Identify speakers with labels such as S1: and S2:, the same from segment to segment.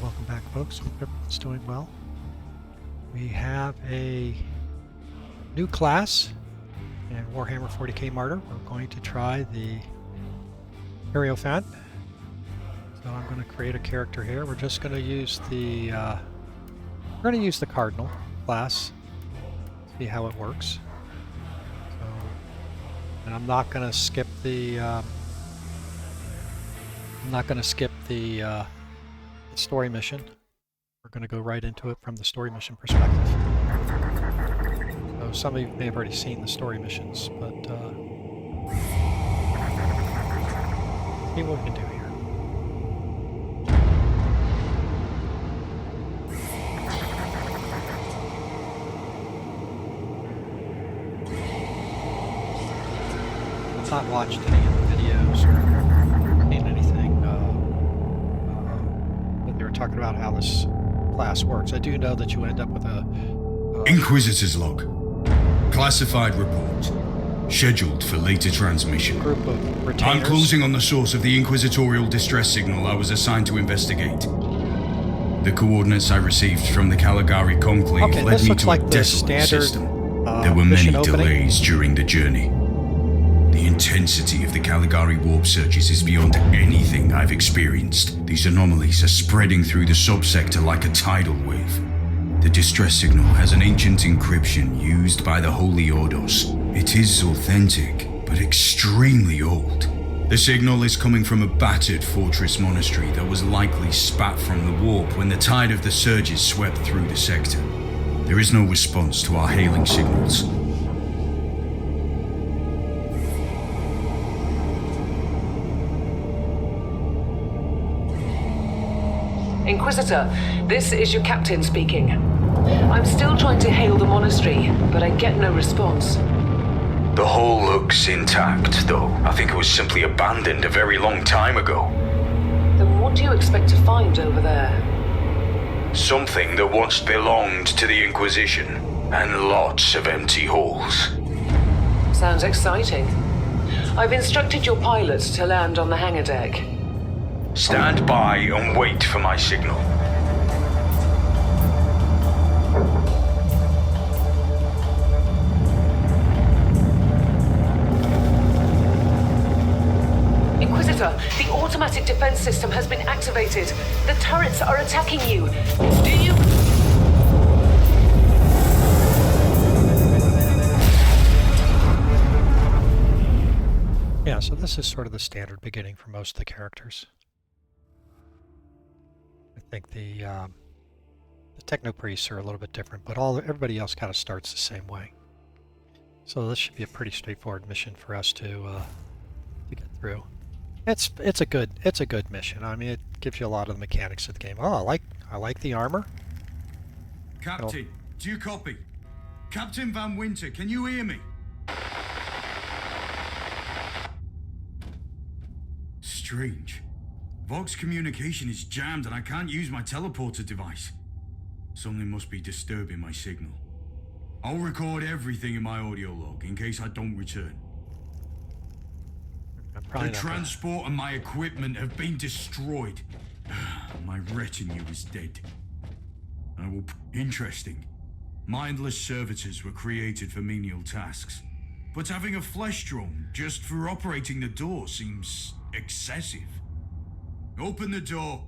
S1: Welcome back, folks. Hope everyone's doing well. We have a new class in Warhammer 40k Martyr. We're going to try the Hierophant. So I'm going to create a character here. We're just going to use the Cardinal class. See how it works. So, and I'm not going to skip the story mission. We're going to go right into it from the story mission perspective. So some of you may have already seen the story missions, but see what we can do here. I've not watched any of the videos or seen anything that they were talking about how this class works. I do know that you end up with a
S2: Inquisitor's log. Classified report. Scheduled for later transmission.
S1: group of retainers.
S2: I'm closing on the source of the inquisitorial distress signal I was assigned to investigate. The coordinates I received from the Caligari Conclave
S1: Okay,
S2: led
S1: this
S2: me
S1: looks
S2: to
S1: like
S2: a
S1: the
S2: desolate
S1: standard,
S2: system. There were
S1: mission
S2: many
S1: opening.
S2: delays during the journey. The intensity of the Caligari warp surges is beyond anything I've experienced. These anomalies are spreading through the subsector like a tidal wave. The distress signal has an ancient encryption used by the Holy Ordos. It is authentic, but extremely old. The signal is coming from a battered fortress monastery that was likely spat from the warp when the tide of the surges swept through the sector. There is no response to our hailing signals.
S3: Inquisitor, this is your captain speaking. I'm still trying to hail the monastery, but I get no response.
S2: The hull looks intact, though. I think it was simply abandoned a very long time ago.
S3: Then what do you expect to find over there?
S2: Something that once belonged to the Inquisition, and lots of empty halls.
S3: Sounds exciting. I've instructed your pilots to land on the hangar deck.
S2: Stand by and wait for my signal.
S3: Inquisitor, the automatic defense system has been activated. The turrets are attacking you. Do you...
S1: Yeah, so this is sort of the standard beginning for most of the characters. I think the techno priests are a little bit different, but everybody else kind of starts the same way. So this should be a pretty straightforward mission for us to get through. It's a good mission. I mean, it gives you a lot of the mechanics of the game. Oh, I like the armor.
S2: Captain, do you copy? Captain Van Winter, can you hear me? Strange. Vox communication is jammed and I can't use my teleporter device. Something must be disturbing my signal. I'll record everything in my audio log in case I don't return. The transport and my equipment have been destroyed. My retinue is dead. Interesting. Mindless servitors were created for menial tasks. But having a flesh drone just for operating the door seems excessive. Open the door.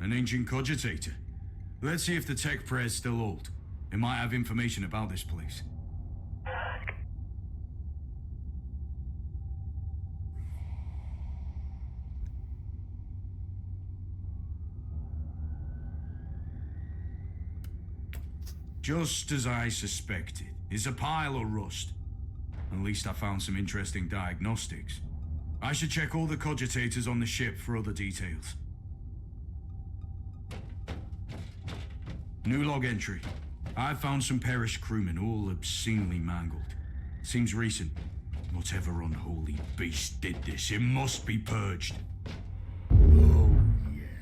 S2: An ancient cogitator. Let's see if the tech prayers still hold. It might have information about this place. Just as I suspected. It's a pile of rust. At least I found some interesting diagnostics. I should check all the cogitators on the ship for other details. New log entry. I found some perished crewmen, all obscenely mangled. Seems recent. Whatever unholy beast did this, it must be purged. Oh,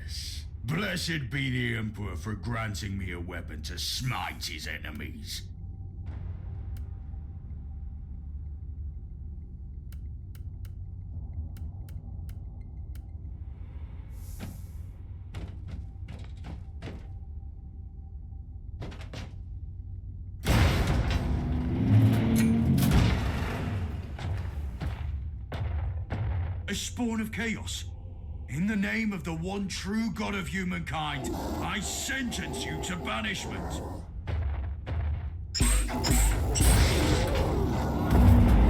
S2: yes. Blessed be the Emperor for granting me a weapon to smite his enemies. A spawn of chaos. In the name of the one true god of humankind, I sentence you to banishment.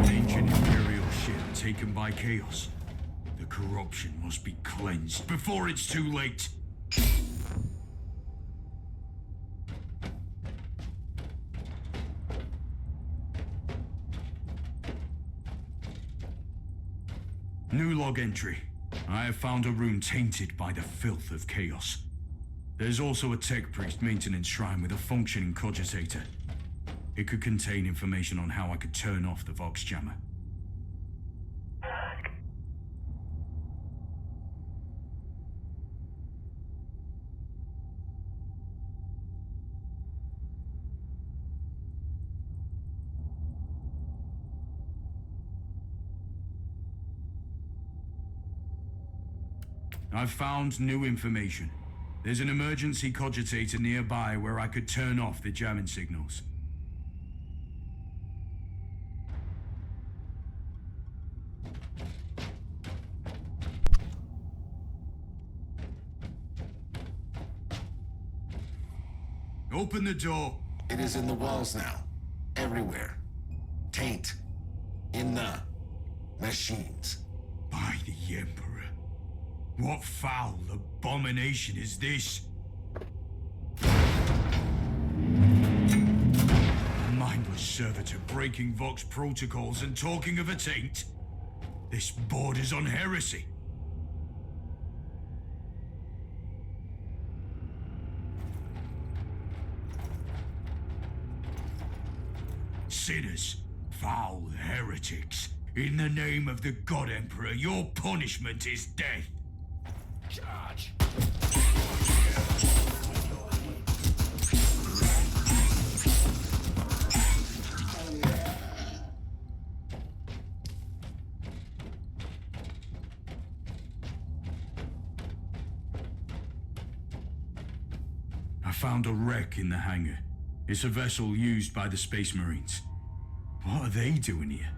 S2: Ancient Imperial ship taken by chaos. The corruption must be cleansed before it's too late. New log entry. I have found a room tainted by the filth of chaos. There's also a tech priest maintenance shrine with a functioning cogitator. It could contain information on how I could turn off the Vox jammer. I've found new information. There's an emergency cogitator nearby where I could turn off the jamming signals. Open the door.
S4: It is in the walls now. Everywhere. Taint. In the machines.
S2: By the Emperor. What foul abomination is this? A mindless servitor breaking Vox protocols and talking of a taint? This borders on heresy. Sinners, foul heretics. In the name of the God Emperor, your punishment is death. Charge! I found a wreck in the hangar. It's a vessel used by the Space Marines. What are they doing here?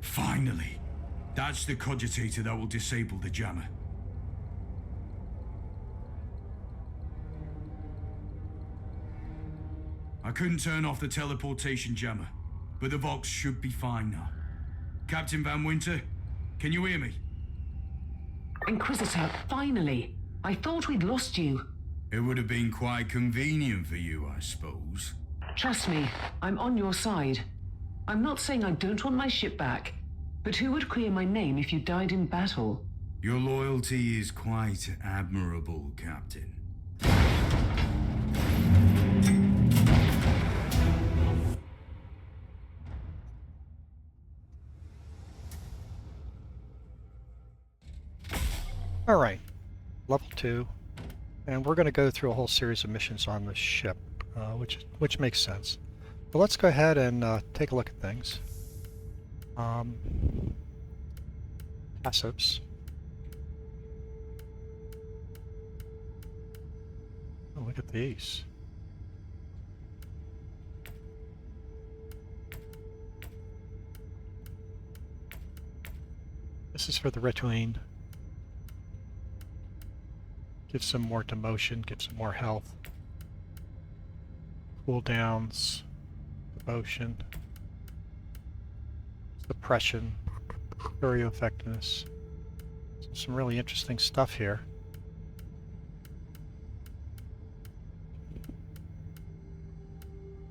S2: Finally! That's the cogitator that will disable the jammer. I couldn't turn off the teleportation jammer, but the Vox should be fine now. Captain Van Winter, can you hear me?
S3: Inquisitor, finally! I thought we'd lost you.
S2: It would have been quite convenient for you, I suppose.
S3: Trust me, I'm on your side. I'm not saying I don't want my ship back, but who would clear my name if you died in battle?
S2: Your loyalty is quite admirable, Captain.
S1: Alright, level 2, and we're going to go through a whole series of missions on the ship, which makes sense. But let's go ahead and take a look at things. Passives. Oh, look at these. This is for the Rituine. Gives some more demotion, gives some more health. Cooldowns, devotion, suppression, fury effectiveness. Some really interesting stuff here.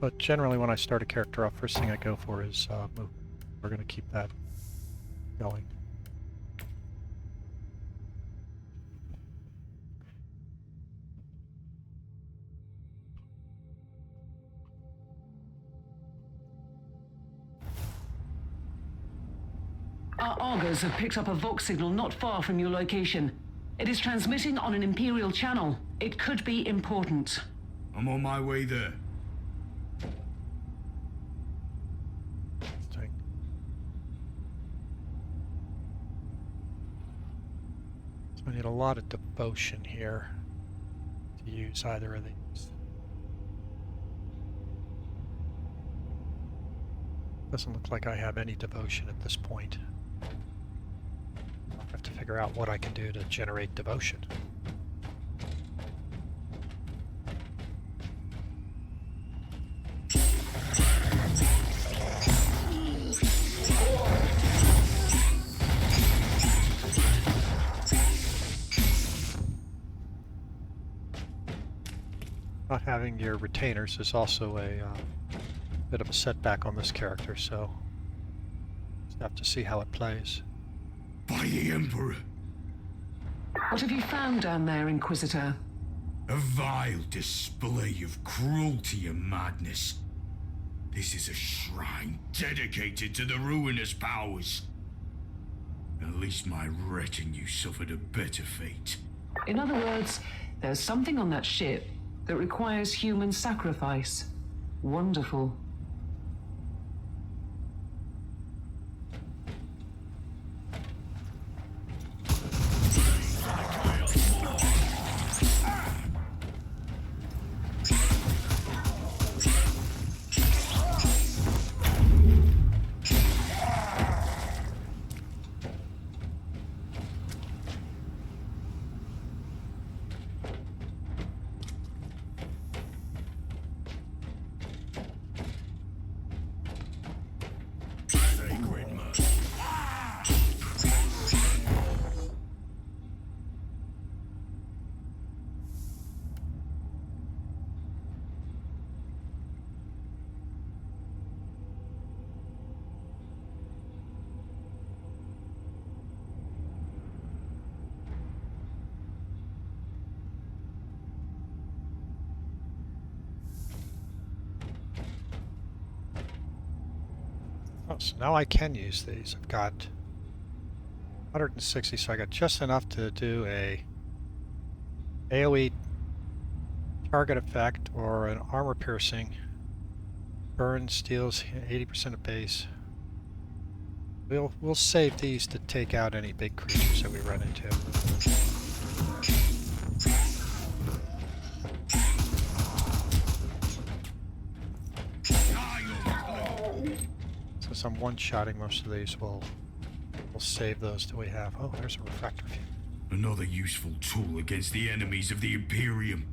S1: But generally when I start a character off, first thing I go for is move. We're going to keep that going.
S3: Our augurs have picked up a Vox signal not far from your location. It is transmitting on an Imperial channel. It could be important.
S2: I'm on my way there.
S1: Interesting. So I need a lot of devotion here to use either of these. Doesn't look like I have any devotion at this point. I'll have to figure out what I can do to generate devotion. Not having your retainers is also a bit of a setback on this character, so just have to see how it plays.
S2: By the Emperor!
S3: What have you found down there, Inquisitor?
S2: A vile display of cruelty and madness. This is a shrine dedicated to the ruinous powers. At least my retinue suffered a better fate.
S3: In other words, there's something on that ship that requires human sacrifice. Wonderful.
S1: Oh, so now I can use these. I've got 160, so I got just enough to do a AoE target effect or an armor piercing. Burn steals 80% of base. We'll save these to take out any big creatures that we run into. Since I'm one-shotting most of these, we'll save those till we have. Oh, there's a refractor field.
S2: Another useful tool against the enemies of the Imperium.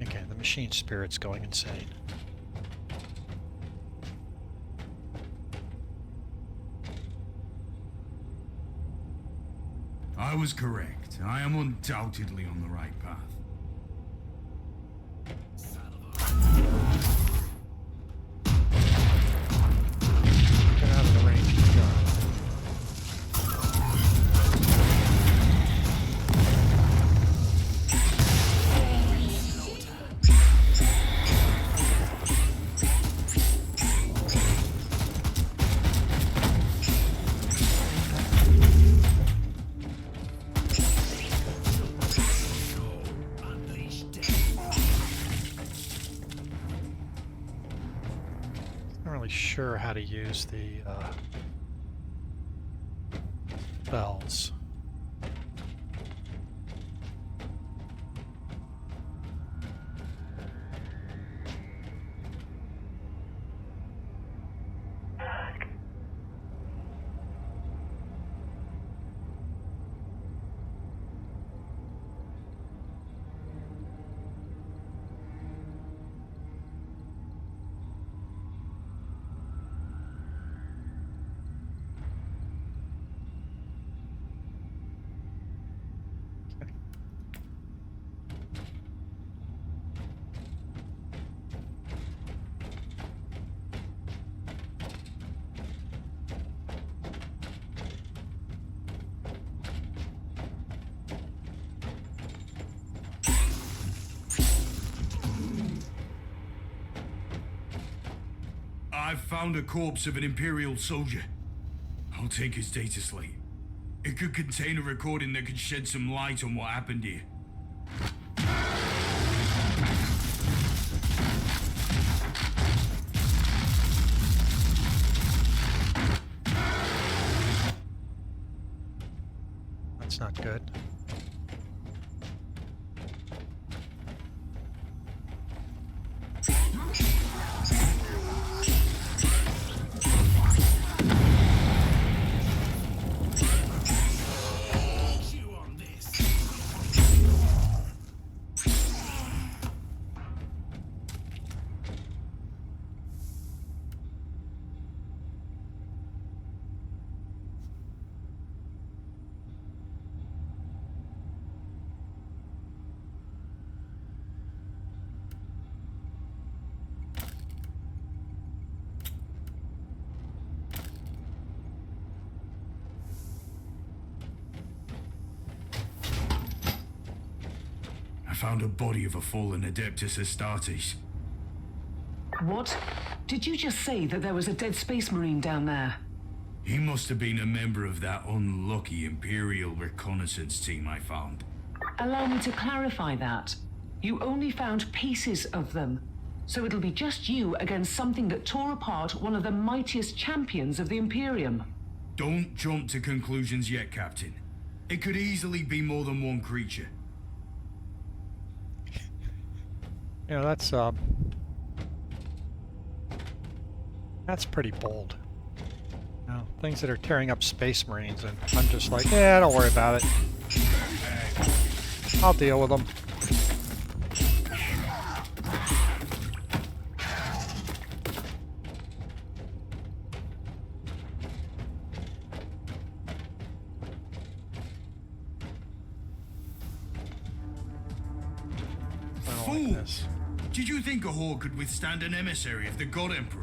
S1: Again, the machine spirit's going insane.
S2: I was correct. I am undoubtedly on the right path.
S1: Get out of the range of the gun. Sure how to use the spells.
S2: I've found a corpse of an Imperial soldier. I'll take his data slate. It could contain a recording that could shed some light on what happened here.
S1: That's not good.
S2: I found a body of a fallen Adeptus Astartes.
S3: What? Did you just say that there was a dead Space Marine down there?
S2: He must have been a member of that unlucky Imperial reconnaissance team I found.
S3: Allow me to clarify that. You only found pieces of them. So it'll be just you against something that tore apart one of the mightiest champions of the Imperium.
S2: Don't jump to conclusions yet, Captain. It could easily be more than one creature.
S1: You know, that's pretty bold. You know, things that are tearing up Space Marines, and I'm just like, yeah, don't worry about it. I'll deal with them. I don't like this.
S2: Did you think a Horde could withstand an emissary of the God Emperor?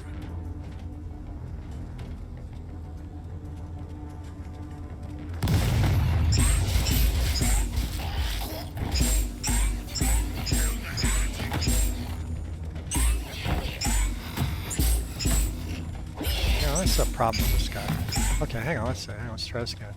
S1: Yeah, that's the problem with this guy. Okay, hang on, let's try this again.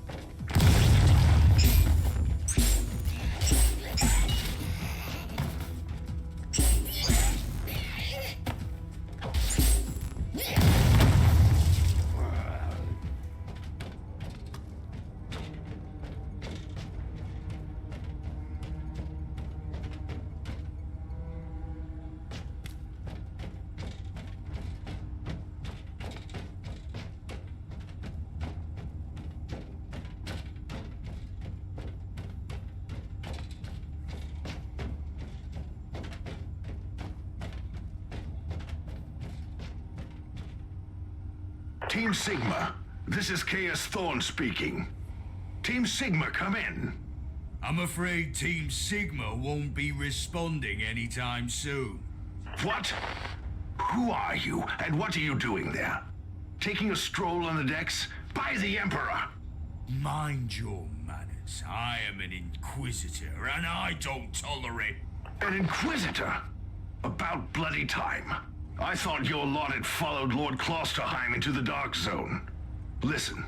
S5: Team Sigma, this is Chaos Thorn speaking. Team Sigma, come in.
S2: I'm afraid Team Sigma won't be responding anytime soon.
S5: What? Who are you, and what are you doing there? Taking a stroll on the decks? By the Emperor!
S2: Mind your manners. I am an Inquisitor, and I don't tolerate...
S5: An Inquisitor? About bloody time. I thought your lot had followed Lord Klosterheim into the Dark Zone. Listen,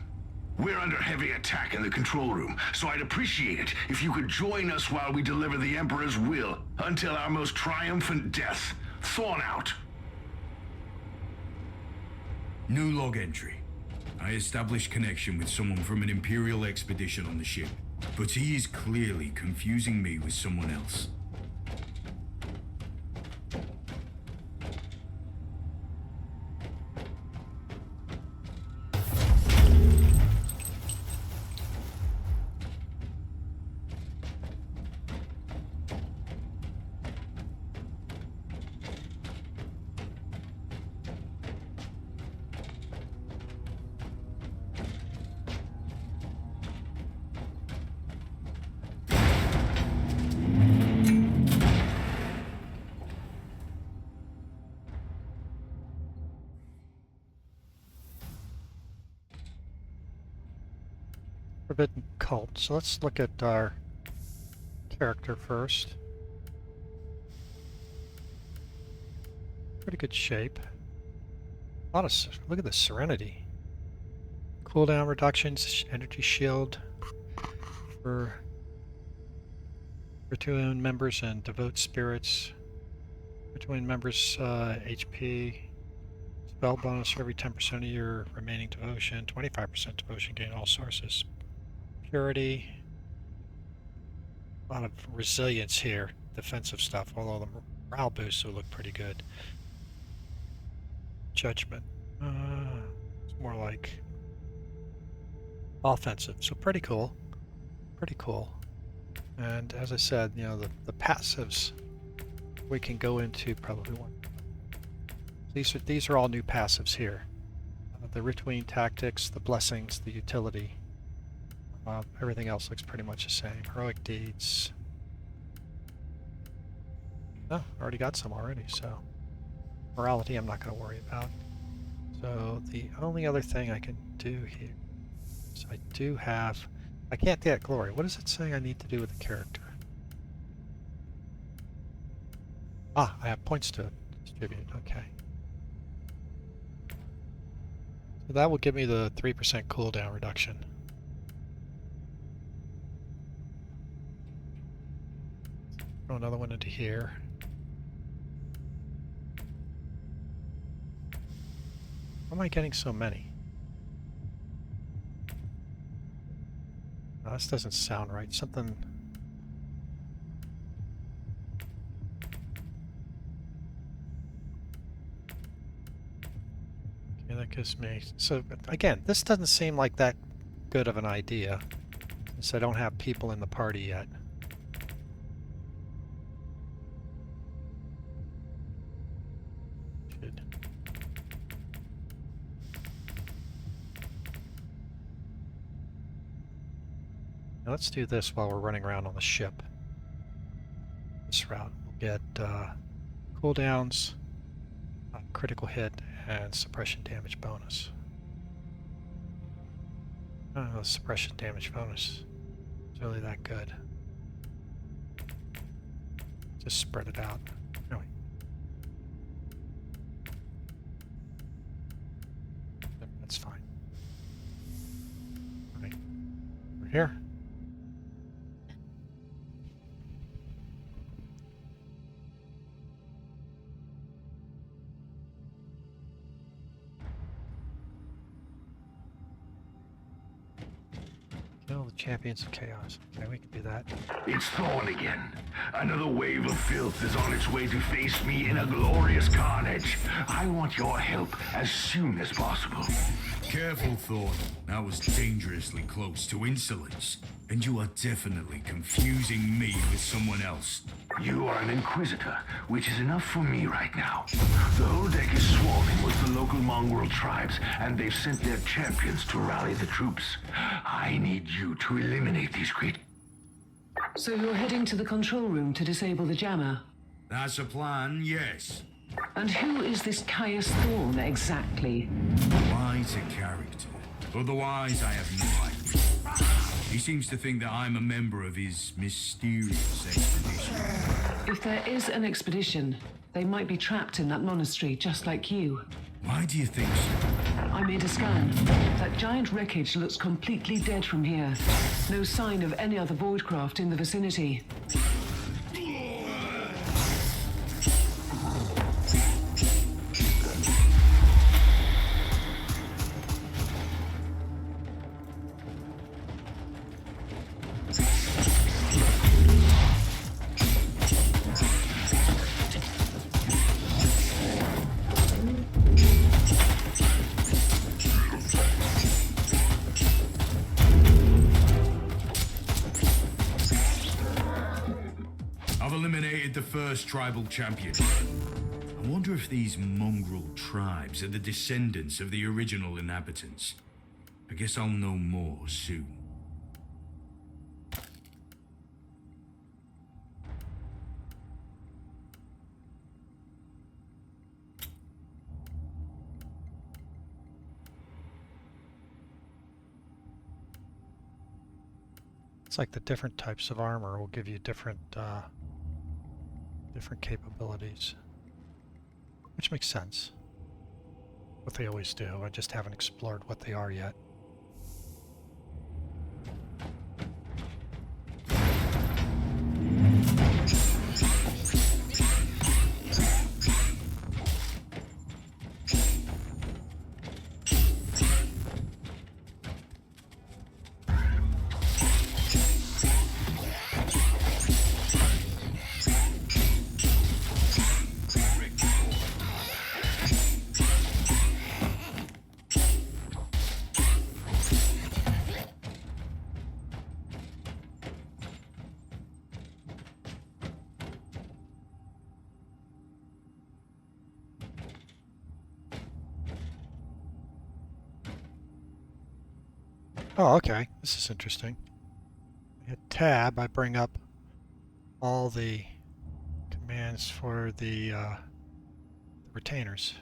S5: we're under heavy attack in the control room, so I'd appreciate it if you could join us while we deliver the Emperor's will until our most triumphant death. Thorn out.
S2: New log entry. I established connection with someone from an Imperial expedition on the ship, but he is clearly confusing me with someone else.
S1: Forbidden Cult. So let's look at our character first. Pretty good shape. Look at the Serenity. Cooldown reductions, energy shield for Rituan members and devote spirits. Rituan members HP. Spell bonus for every 10% of your remaining devotion. 25% devotion gain all sources. Purity. A lot of resilience here. Defensive stuff, although the morale boosts will look pretty good. Judgment. It's more like offensive, so pretty cool. Pretty cool. And as I said, you know, the passives we can go into probably one. These are all new passives here. The Rituan tactics, the blessings, the utility. Everything else looks pretty much the same. Heroic deeds. Oh, already got some already, so morality I'm not going to worry about. So the only other thing I can do here is I can't get glory. What is it saying I need to do with the character? Ah, I have points to distribute. Okay. So that will give me the 3% cooldown reduction. Throw another one into here. Why am I getting so many? No, this doesn't sound right. Something... Okay, that gives me... So, again, this doesn't seem like that good of an idea, since I don't have people in the party yet. Now let's do this while we're running around on the ship. This route will get cooldowns, critical hit, and suppression damage bonus. I don't know, the suppression damage bonus is really that good. Just spread it out. Anyway. Yep, that's fine. Alright. We're here. Kill the champions of chaos. Okay, we can do that.
S5: It's Thorn again. Another wave of filth is on its way to face me in a glorious carnage. I want your help as soon as possible.
S2: Careful, Thorn. That was dangerously close to insolence. And you are definitely confusing me with someone else.
S5: You are an Inquisitor, which is enough for me right now. The whole deck is swarming with the local mongrel tribes, and they've sent their champions to rally the troops. I need you to eliminate these creatures.
S3: So you're heading to the control room to disable the jammer?
S2: That's a plan, yes.
S3: And who is this Caius Thorn exactly?
S2: Wise a character. Otherwise, I have no idea. He seems to think that I'm a member of his mysterious expedition.
S3: If there is an expedition, they might be trapped in that monastery just like you.
S2: Why do you think so?
S3: I made a scan. That giant wreckage looks completely dead from here. No sign of any other voidcraft in the vicinity.
S2: The first tribal champion. I wonder if these mongrel tribes are the descendants of the original inhabitants. I guess I'll know more soon.
S1: It's like the different types of armor will give you different different capabilities, which makes sense. what they always do. I just haven't explored what they are yet. Oh, okay. This is interesting. I hit tab, I bring up all the commands for the retainers.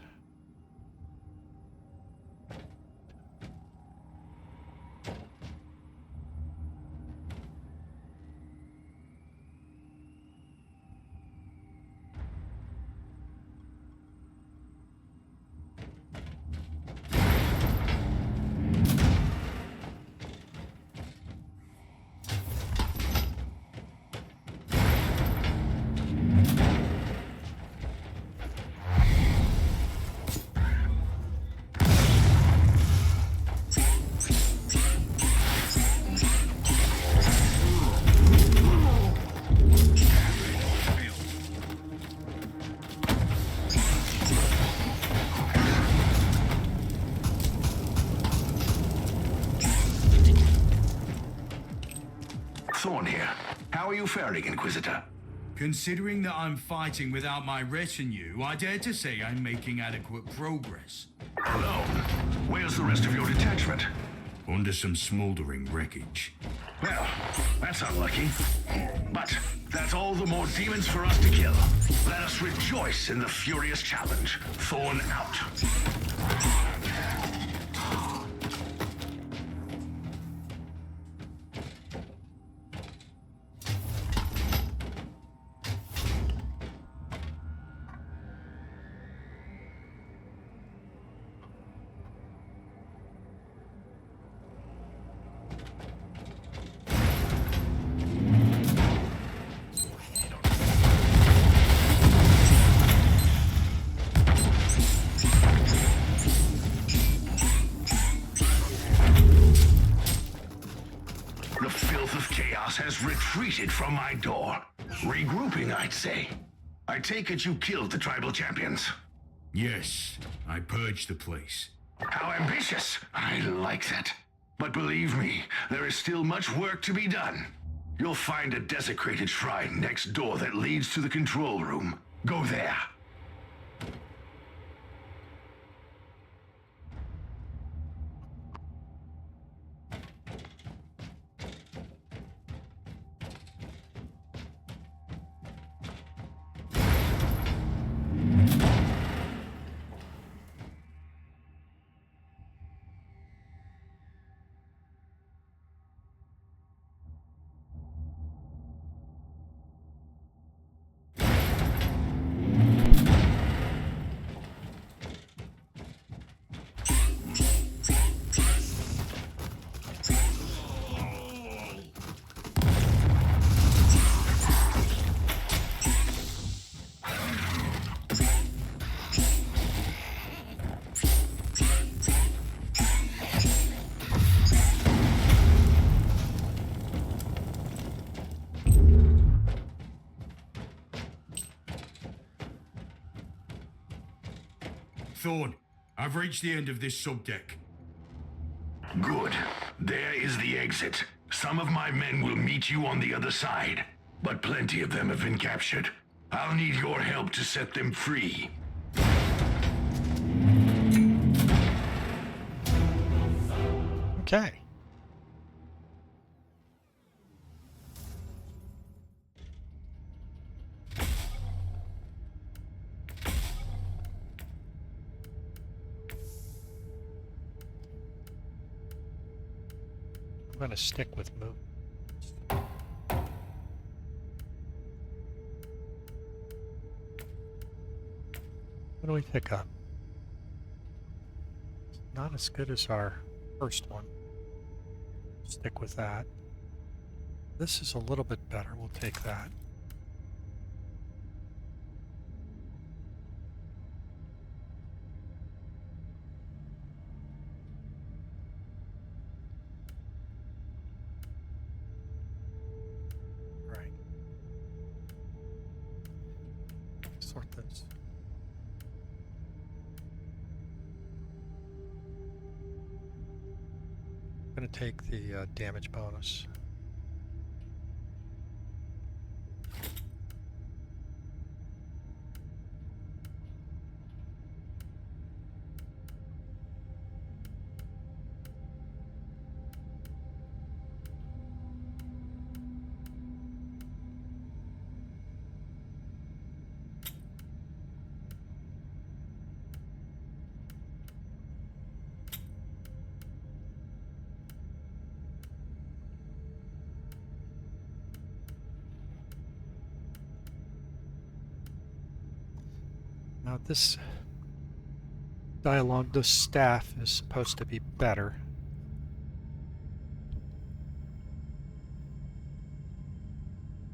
S5: Thorn here. How are you faring, Inquisitor?
S2: Considering that I'm fighting without my retinue, I dare to say I'm making adequate progress.
S5: Alone? Where's the rest of your detachment?
S2: Under some smoldering wreckage.
S5: Well, that's unlucky. But that's all the more demons for us to kill. Let us rejoice in the furious challenge. Thorn out. The filth of chaos has retreated from my door. Regrouping, I'd say. I take it you killed the tribal champions.
S2: Yes, I purged the place.
S5: How ambitious! I like that. But believe me, there is still much work to be done. You'll find a desecrated shrine next door that leads to the control room. Go there.
S2: Thorn, I've reached the end of this subdeck.
S5: Good. There is the exit. Some of my men will meet you on the other side, but plenty of them have been captured. I'll need your help to set them free.
S1: Okay. I'm going to stick with move. What do we pick up? not as good as our first one. Stick with that. This is a little bit better. We'll take that. Right. Sort this. I'm going to take the damage bonus. Now this dialogue, this staff is supposed to be better.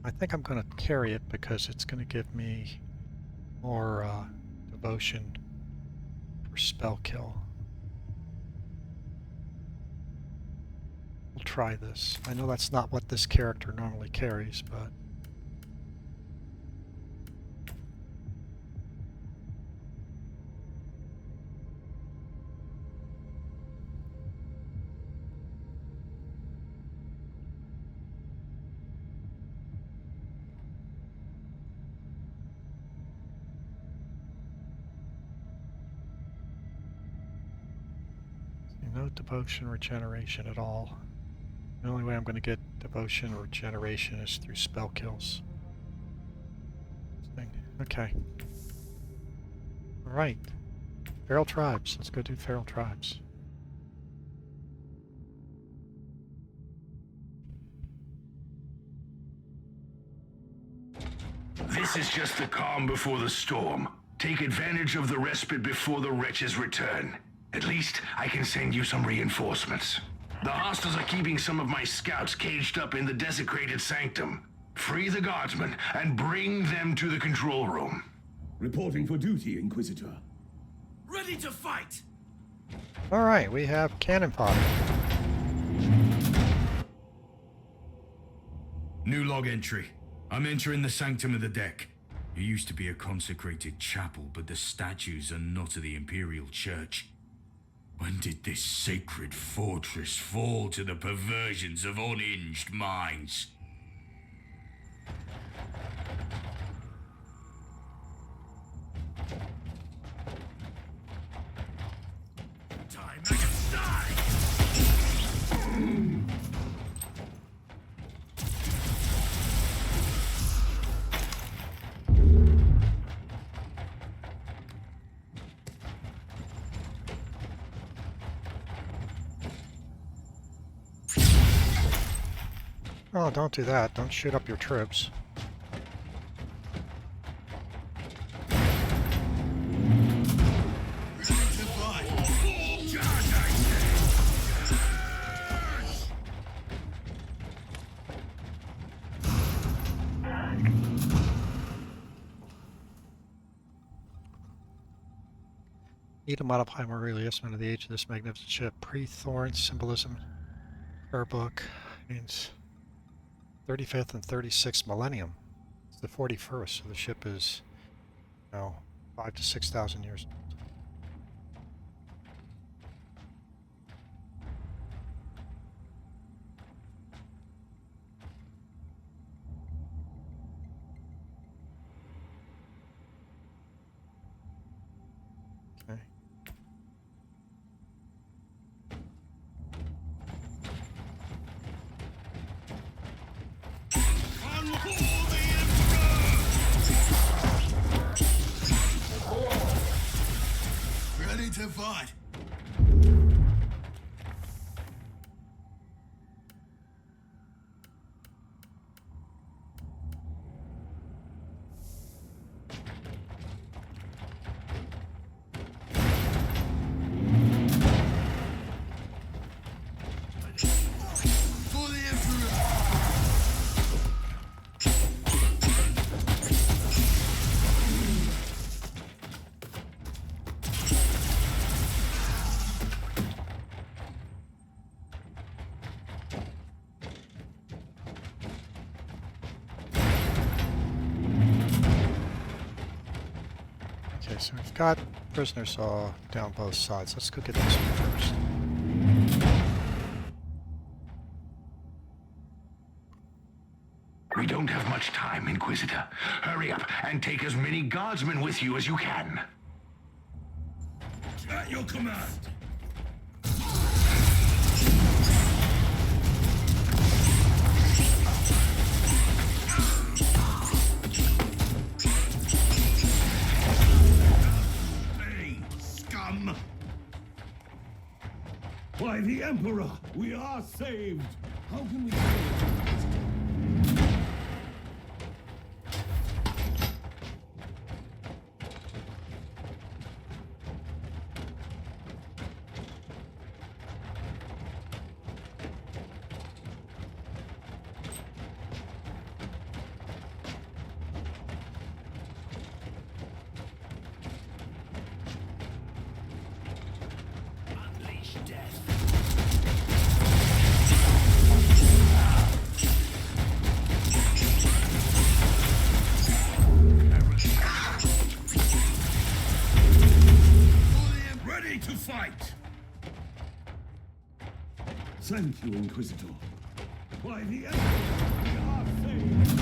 S1: I think I'm going to carry it because it's going to give me more devotion for spell kill. We'll try this. I know that's not what this character normally carries, but no devotion regeneration at all. The only way I'm going to get devotion regeneration is through spell kills. Okay. Alright. Feral tribes. Let's go do feral tribes.
S5: This is just the calm before the storm. Take advantage of the respite before the wretches return. At least I can send you some reinforcements. The hostiles are keeping some of my scouts caged up in the desecrated sanctum. Free the guardsmen and bring them to the control room.
S6: Reporting for duty, Inquisitor.
S7: Ready to fight!
S1: Alright, we have cannon fodder.
S2: New log entry. I'm entering the sanctum of the deck. It used to be a consecrated chapel, but the statues are not of the Imperial Church. When did this sacred fortress fall to the perversions of unhinged minds?
S7: Time to die!
S1: Oh, don't do that. Don't shoot up your troops. Need to modify more reliefment of the age of this magnificent ship. Pre-Thorn symbolism. Her book means 35th and 36th millennium. It's the 41st, so the ship is, 5,000 to 6,000 years old. Okay.
S7: Ready to fight!
S1: So we've got prisoners down both sides. Let's go get this one first.
S5: We don't have much time, Inquisitor. Hurry up and take as many guardsmen with you as you can.
S6: At your command. Hey, scum! By the Emperor, we are saved! How can we save? Unleash death. Ready to fight! Thank you, Inquisitor. By the Emperor, we are saved!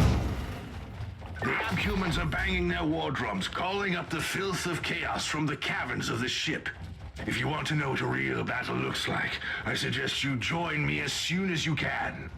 S5: The Abhumans are banging their war drums, calling up the filth of chaos from the caverns of the ship. If you want to know what a real battle looks like, I suggest you join me as soon as you can.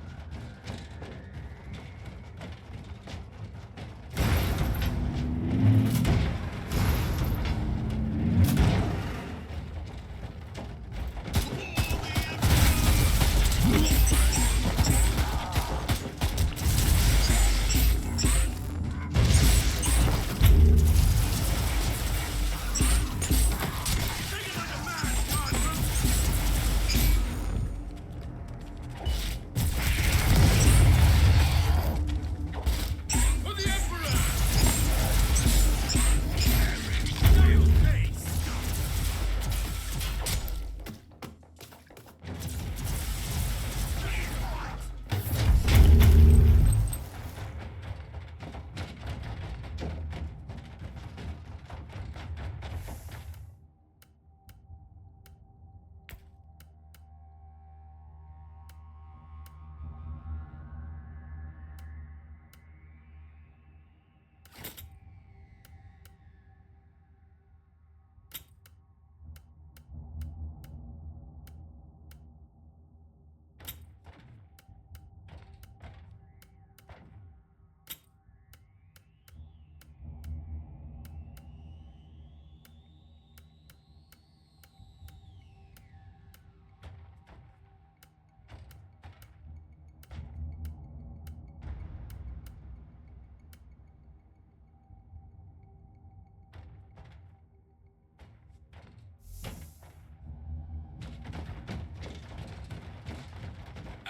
S7: For the Emperor! Still face!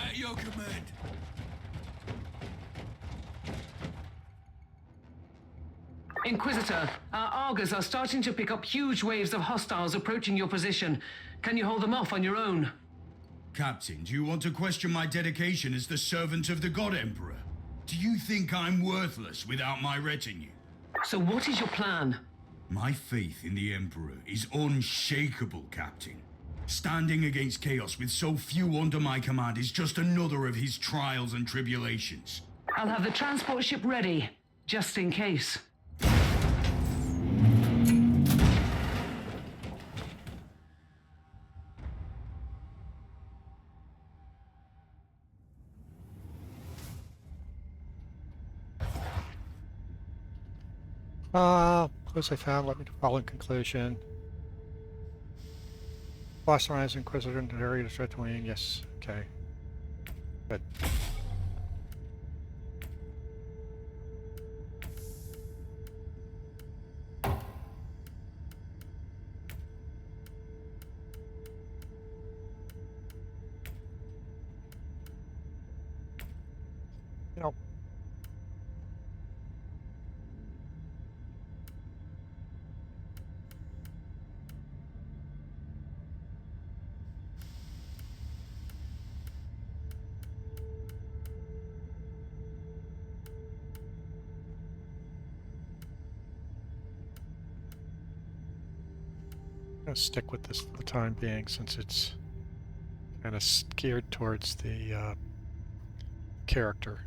S7: At your command.
S3: Inquisitor, our Argers are starting to pick up huge waves of hostiles approaching your position. Can you hold them off on your own?
S2: Captain, do you want to question my dedication as the servant of the God Emperor? Do you think I'm worthless without my retinue?
S3: So what is your plan?
S2: My faith in the Emperor is unshakable, Captain. Standing against chaos with so few under my command is just another of his trials and tribulations.
S3: I'll have the transport ship ready, just in case.
S1: Clues I found led me to the following conclusion. Blasphemous Inquisitor into the area to stretch wing. Yes, okay. Good. You know, gonna stick with this for the time being since it's kind of geared towards the character.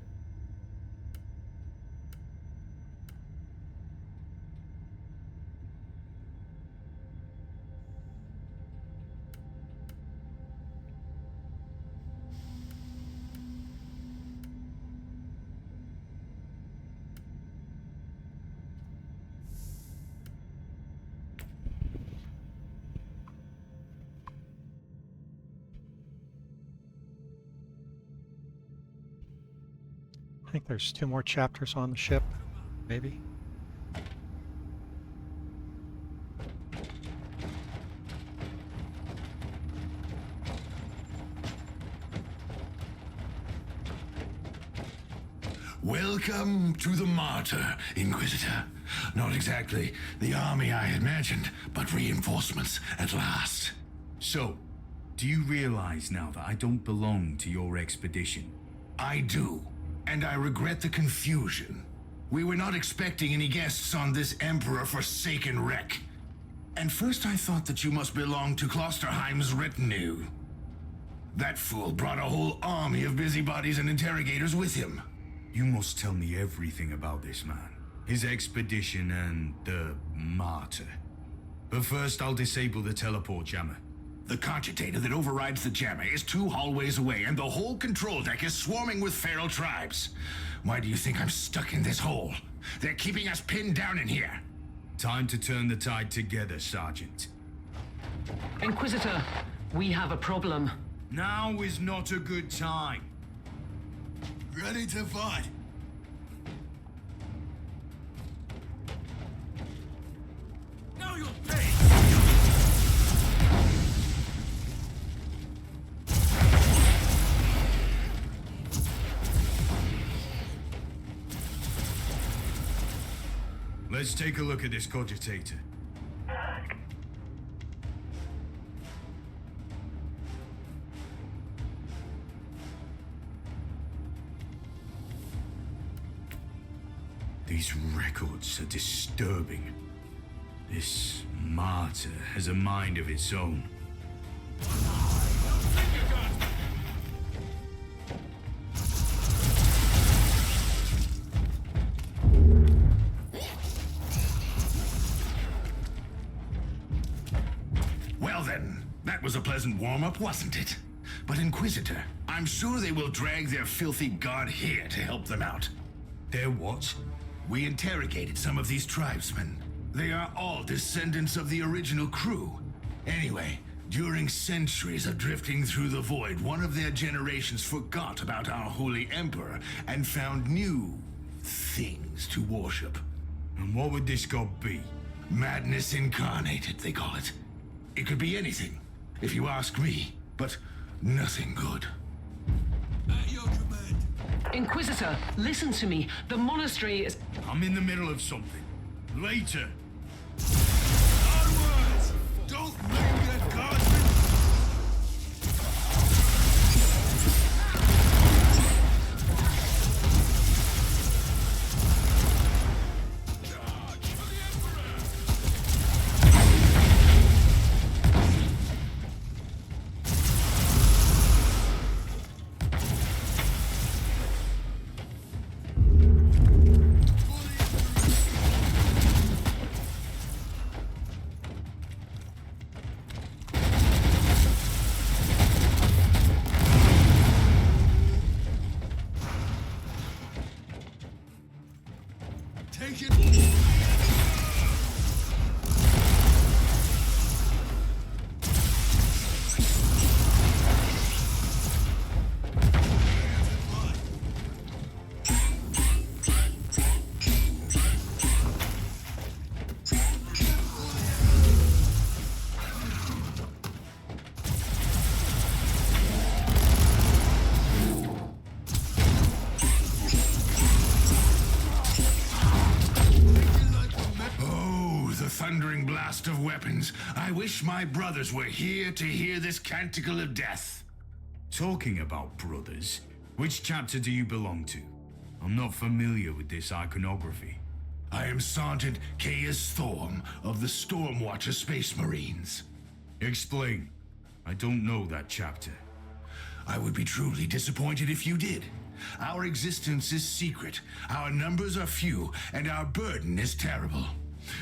S1: I think there's 2 more chapters on the ship, maybe.
S5: Welcome to the Martyr, Inquisitor. Not exactly the army I imagined, but reinforcements at last.
S2: So, do you realize now that I don't belong to your expedition?
S5: I do, and I regret the confusion. We were not expecting any guests on this Emperor-forsaken wreck. And first I thought that you must belong to Klosterheim's retinue. That fool brought a whole army of busybodies and interrogators with him.
S2: You must tell me everything about this man, his expedition, and the Martyr. But first, I'll disable the teleport jammer.
S5: The cogitator that overrides the jammer is 2 hallways away, and the whole control deck is swarming with feral tribes. Why do you think I'm stuck in this hole? They're keeping us pinned down in here.
S2: Time to turn the tide together, Sergeant.
S3: Inquisitor, we have a problem.
S2: Now is not a good time.
S7: Ready to fight. Now you'll pay.
S2: Let's take a look at this cogitator. These records are disturbing. This Martyr has a mind of its own.
S5: Well then, that was a pleasant warm-up, wasn't it? But Inquisitor, I'm sure they will drag their filthy god here to help them out.
S2: Their what?
S5: We interrogated some of these tribesmen. They are all descendants of the original crew. Anyway, during centuries of drifting through the void, one of their generations forgot about our holy emperor and found new things to worship.
S2: And what would this god be?
S5: Madness incarnated, they call it. It could be anything, if you ask me, but nothing good.
S7: At your command.
S3: Inquisitor, listen to me. The monastery is...
S2: I'm in the middle of something. Later.
S7: Onwards! Don't make that guardsman. Charge for the Emperor! Take it.
S5: Thundering blast of weapons. I wish my brothers were here to hear this canticle of death.
S2: Talking about brothers, which chapter do you belong to? I'm not familiar with this iconography.
S5: I am Sergeant Caius Thorm of the Stormwatcher Space Marines.
S2: Explain. I don't know that chapter.
S5: I would be truly disappointed if you did. Our existence is secret, our numbers are few, and our burden is terrible.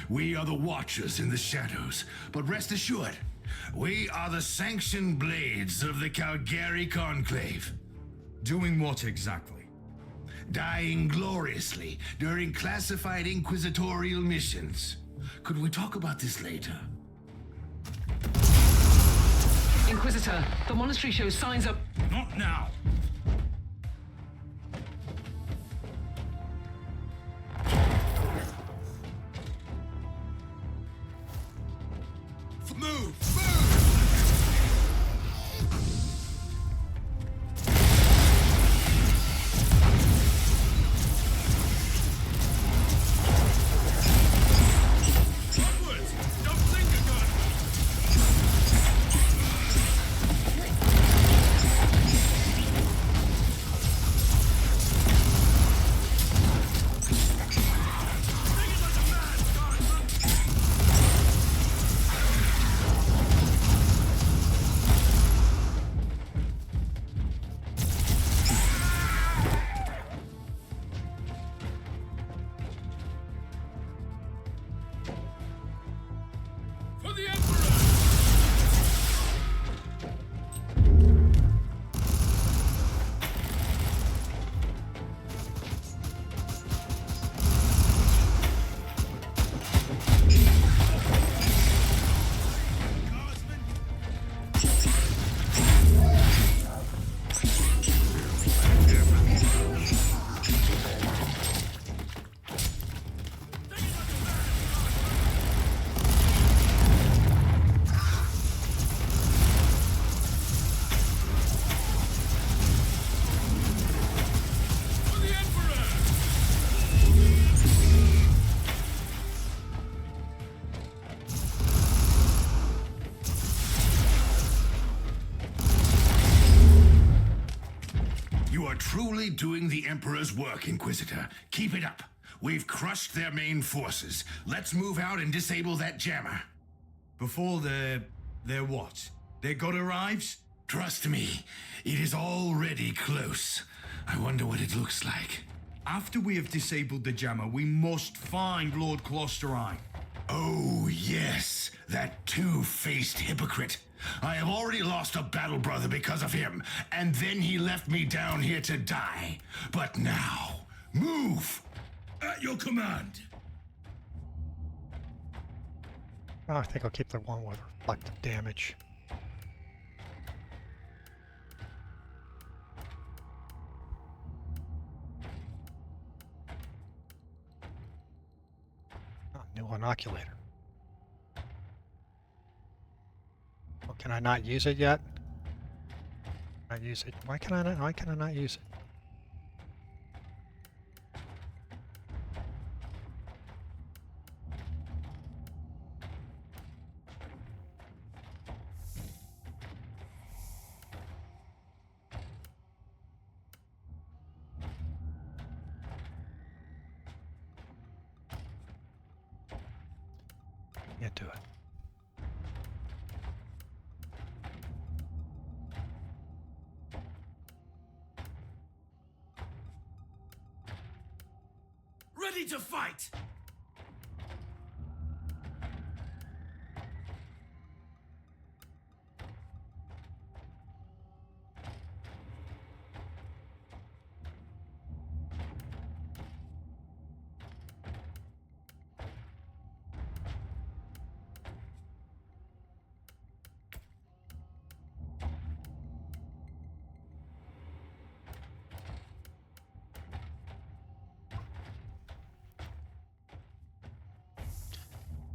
S5: We are the Watchers in the shadows, but rest assured, we are the sanctioned blades of the Calgary Conclave.
S2: Doing what exactly?
S5: Dying gloriously during classified inquisitorial missions. Could we talk about this later?
S3: Inquisitor, the monastery shows signs of...
S2: Not now.
S7: Move! Onwards! Don't think gun! For the Emperor! For the Emperor!
S5: You are truly doing the Emperor's work, Inquisitor. Keep it up. We've crushed their main forces. Let's move out and disable that jammer.
S2: Before their what? Their god arrives?
S5: Trust me, it is already close. I wonder what it looks like.
S2: After we have disabled the jammer, we must find Lord Klosterheim.
S5: Oh, yes, that two-faced hypocrite. I have already lost a battle brother because of him, and then he left me down here to die. But now, move!
S7: At your command!
S1: Oh, I think I'll keep the one with reflective damage. Oh, new inoculator. Oh, can I not use it yet? Can I use it? Why can I not use it? Can't do it.
S7: Ready to fight!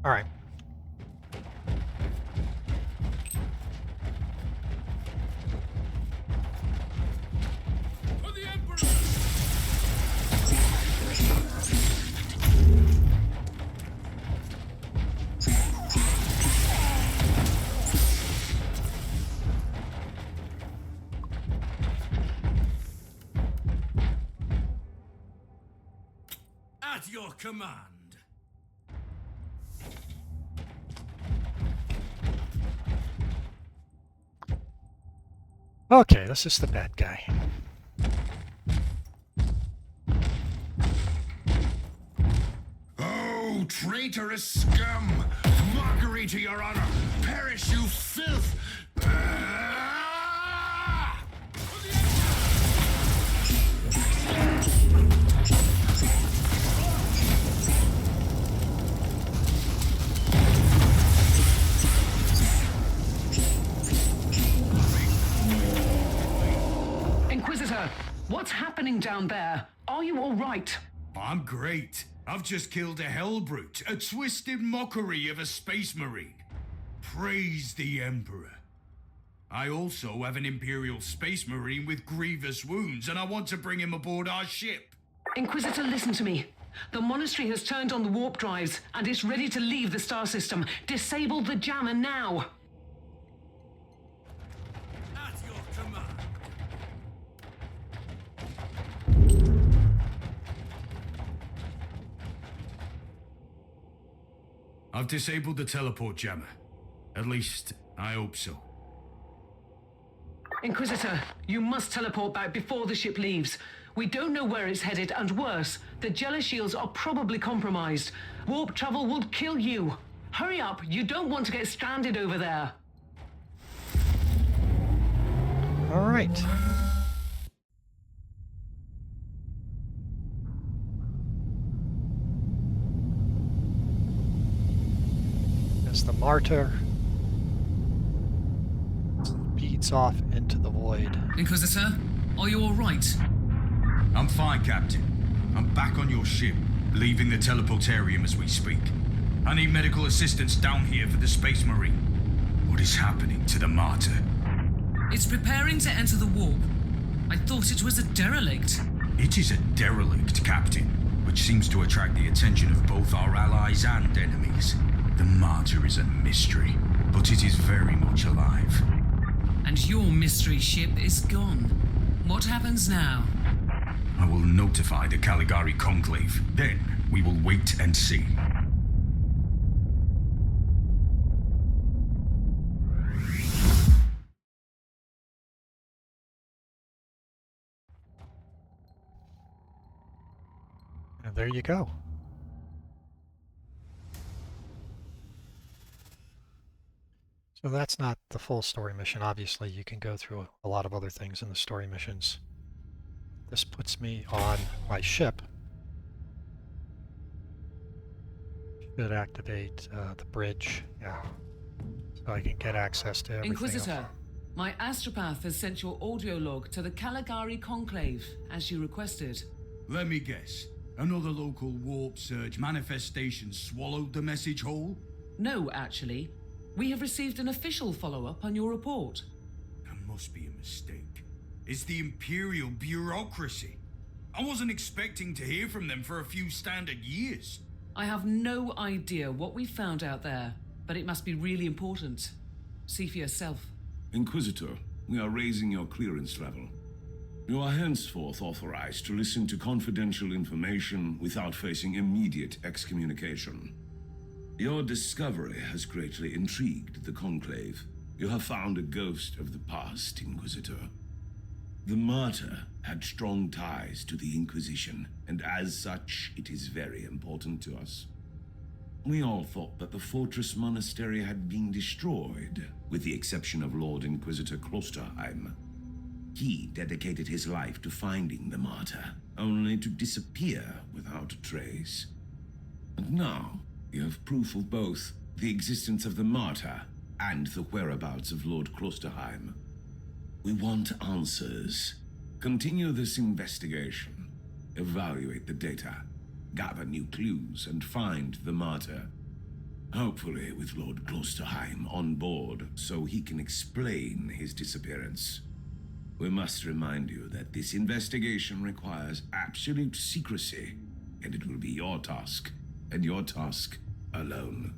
S1: All right.
S7: For the Emperor! At your command!
S1: Okay, this is the bad guy.
S5: Oh, traitorous scum! Mockery to your honor! Perish, you filth! Ah!
S3: Inquisitor, what's happening down there? Are you all right?
S2: I'm great. I've just killed a hellbrute, a twisted mockery of a space marine. Praise the Emperor. I also have an Imperial space marine with grievous wounds, and I want to bring him aboard our ship.
S3: Inquisitor, listen to me. The monastery has turned on the warp drives, and it's ready to leave the star system. Disable the jammer now.
S7: At your command.
S2: I've disabled the teleport jammer. At least, I hope so.
S3: Inquisitor, you must teleport back before the ship leaves. We don't know where it's headed, and worse, the jealous shields are probably compromised. Warp travel will kill you. Hurry up, you don't want to get stranded over there.
S1: All right. As the Martyr speeds off into the void.
S8: Inquisitor, are you all right?
S2: I'm fine, Captain. I'm back on your ship, leaving the teleportarium as we speak. I need medical assistance down here for the Space Marine. What is happening to the Martyr?
S8: It's preparing to enter the warp. I thought it was a derelict.
S2: It is a derelict, Captain, which seems to attract the attention of both our allies and enemies. The Martyr is a mystery, but it is very much alive.
S8: And your mystery ship is gone. What happens now?
S2: I will notify the Caligari Conclave. Then we will wait and see.
S1: And there you go. So that's not the full story mission. Obviously, you can go through a lot of other things in the story missions. This puts me on my ship. Should activate the bridge. Yeah. So I can get access to everything
S3: Inquisitor,
S1: else.
S3: my astropath has sent your audio log to the Caligari Conclave, as you requested.
S2: Let me guess. Another local warp surge manifestation swallowed the message whole?
S3: No, actually. We have received an official follow-up on your report.
S2: That must be a mistake. It's the Imperial bureaucracy. I wasn't expecting to hear from them for a few standard years.
S3: I have no idea what we found out there, but it must be really important. See for yourself.
S6: Inquisitor, we are raising your clearance level. You are henceforth authorized to listen to confidential information without facing immediate excommunication. Your discovery has greatly intrigued the Conclave. You have found a ghost of the past, Inquisitor. The Martyr had strong ties to the Inquisition, and as such, it is very important to us. We all thought that the Fortress Monastery had been destroyed, with the exception of Lord Inquisitor Klosterheim. He dedicated his life to finding the Martyr, only to disappear without a trace. And now, you have proof of both the existence of the Martyr and the whereabouts of Lord Klosterheim. We want answers. Continue this investigation. Evaluate the data. Gather new clues and find the Martyr. Hopefully with Lord Klosterheim on board so he can explain his disappearance. We must remind you that this investigation requires absolute secrecy, and it will be your task, and your task alone.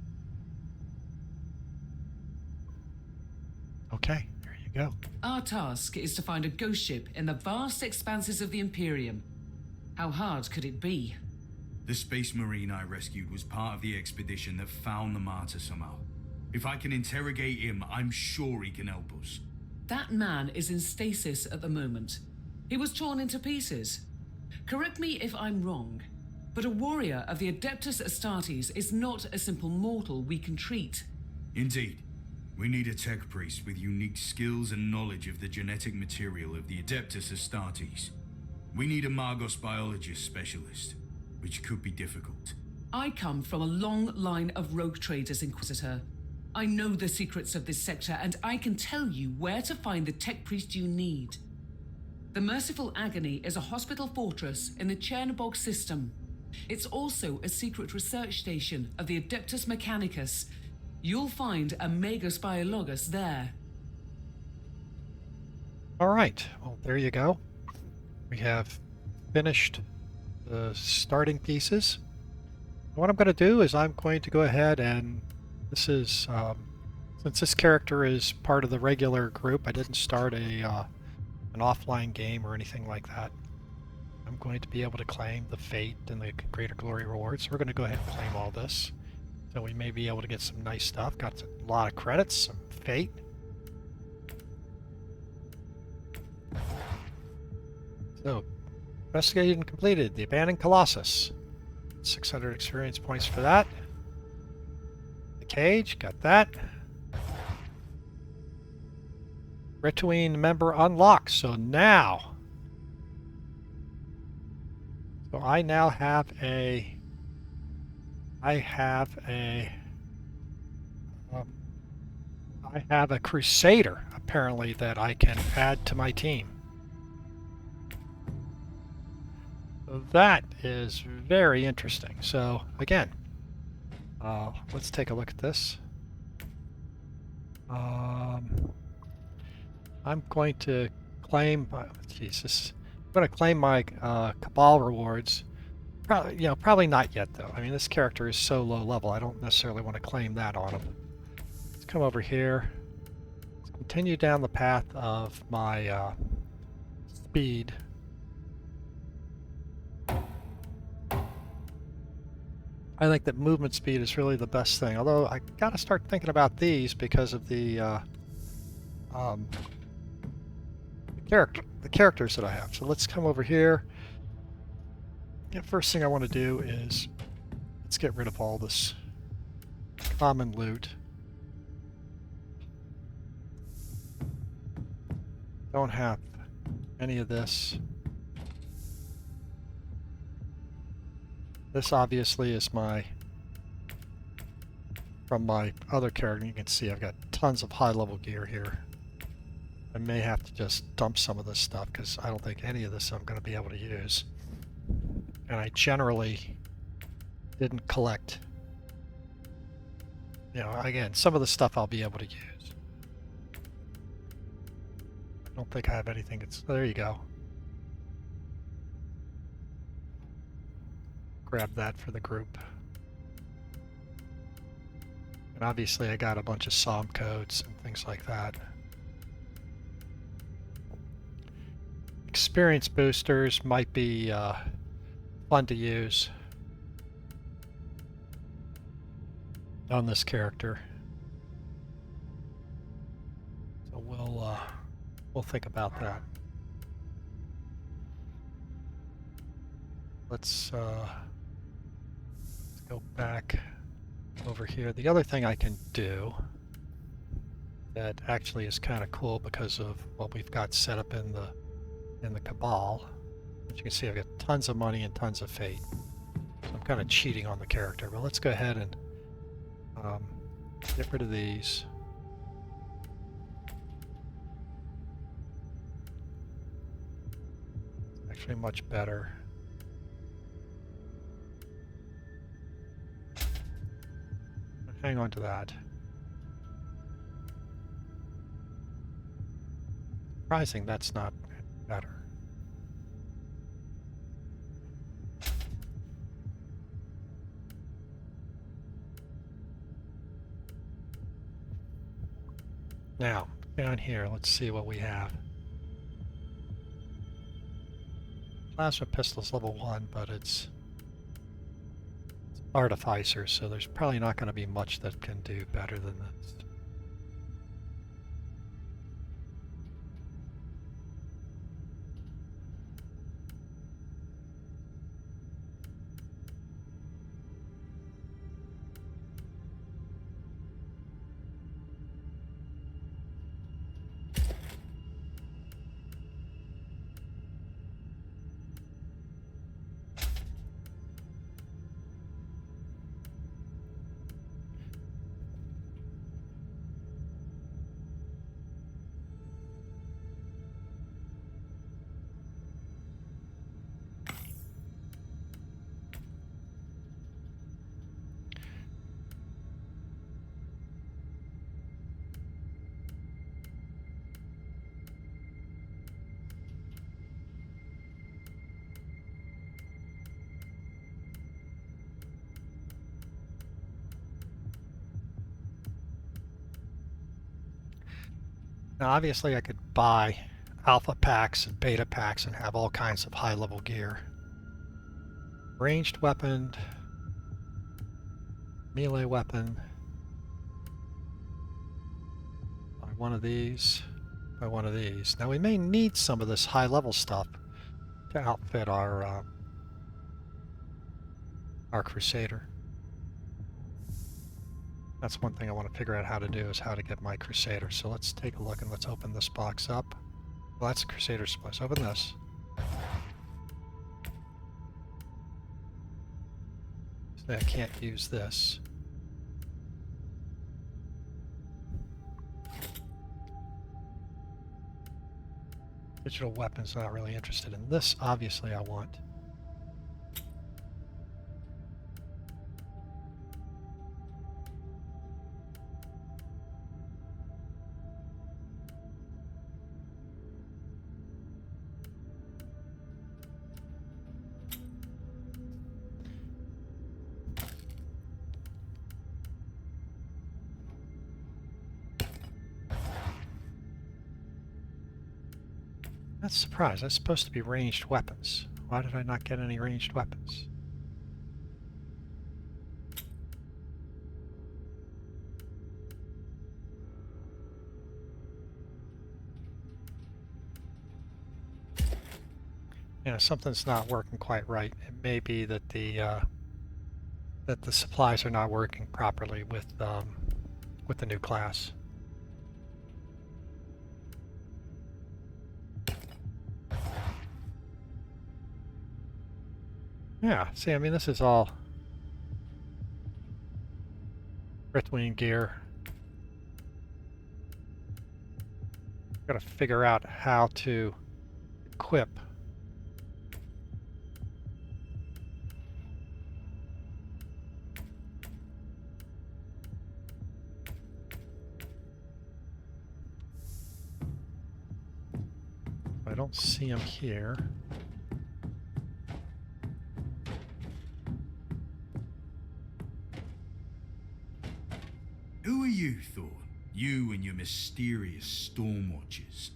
S1: Okay, there you go.
S3: Our task is to find a ghost ship in the vast expanses of the Imperium. How hard could it be?
S2: The Space Marine I rescued was part of the expedition that found the Martyr somehow. If I can interrogate him, I'm sure he can help us.
S8: That man is in stasis at the moment. He was torn into pieces. Correct me if I'm wrong, but a warrior of the Adeptus Astartes is not a simple mortal we can treat.
S2: Indeed. We need a tech priest with unique skills and knowledge of the genetic material of the Adeptus Astartes. We need a Margos biologist specialist, which could be difficult.
S8: I come from a long line of rogue traders, Inquisitor. I know the secrets of this sector, and I can tell you where to find the tech priest you need. The Merciful Agony is a hospital fortress in the Chernobog system. It's also a secret research station of the Adeptus Mechanicus. You'll find a Magos Biologus there.
S1: All right, well, there you go. We have finished the starting pieces. What I'm going to do is I'm going to go ahead and this is, since this character is part of the regular group, I didn't start an offline game or anything like that. I'm going to be able to claim the Fate and the Greater Glory rewards. So we're going to go ahead and claim all this. So we may be able to get some nice stuff. Got a lot of credits, some Fate. So, investigated and completed. The Abandoned Colossus. 600 experience points for that. The Cage, got that. Rituine member unlocked. So now... So I now have a... I have a Crusader, apparently, that I can add to my team. So that is very interesting. So, again, let's take a look at this. I'm going to claim... Jesus. I'm going to claim my Cabal rewards. Probably not yet, though. I mean, this character is so low level, I don't necessarily want to claim that on him. Let's come over here. Let's continue down the path of my speed. I think that movement speed is really the best thing, although I gotta start thinking about these because of the characters that I have. So let's come over here. The first thing I want to do is let's get rid of all this common loot. Don't have any of this. This obviously is from my other character. You can see I've got tons of high-level gear here. I may have to just dump some of this stuff because I don't think any of this I'm going to be able to use. And I generally didn't collect. Again, some of the stuff I'll be able to use. I don't think I have anything. There you go. Grab that for the group. And obviously I got a bunch of SOM codes and things like that. Experience boosters might be fun to use on this character. So we'll think about that. Let's go back over here. The other thing I can do that actually is kind of cool because of what we've got set up in the Cabal. As you can see, I've got tons of money and tons of Fate. So I'm kind of cheating on the character, but let's go ahead and get rid of these. It's actually much better. Hang on to that. Surprising that's not better. Now, down here, let's see what we have. Plasma pistol's level 1, but it's Artificer, so there's probably not going to be much that can do better than this. Now, obviously, I could buy alpha packs and beta packs and have all kinds of high-level gear. Ranged weapon, melee weapon. Buy one of these, buy one of these. Now, we may need some of this high-level stuff to outfit our Crusader. That's one thing I want to figure out how to do, is how to get my Crusader. So let's take a look and let's open this box up. Well, that's Crusader supplies. Open this. So I can't use this. Digital weapons, not really interested in this. Obviously I want. That's a surprise. That's supposed to be ranged weapons. Why did I not get any ranged weapons? Yeah, something's not working quite right. It may be that the supplies are not working properly with the new class. Yeah, see, I mean, this is all Ritwing gear. Gotta figure out how to equip. I don't see them here.
S2: Who are you, Thor? You and your mysterious storm watchers.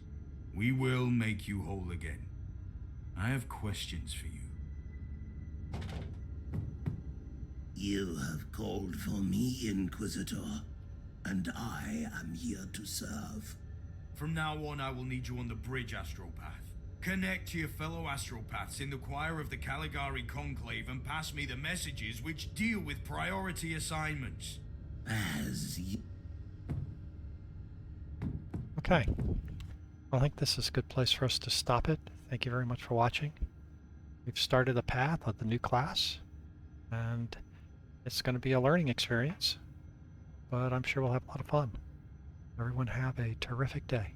S2: We will make you whole again. I have questions for you.
S9: You have called for me, Inquisitor, and I am here to serve.
S2: From now on, I will need you on the bridge, Astropath. Connect to your fellow Astropaths in the choir of the Caligari Conclave and pass me the messages which deal with priority assignments.
S9: As you...
S1: Okay. I think this is a good place for us to stop it. Thank you very much for watching. We've started a path of the new class, and it's going to be a learning experience, but I'm sure we'll have a lot of fun. Everyone have a terrific day.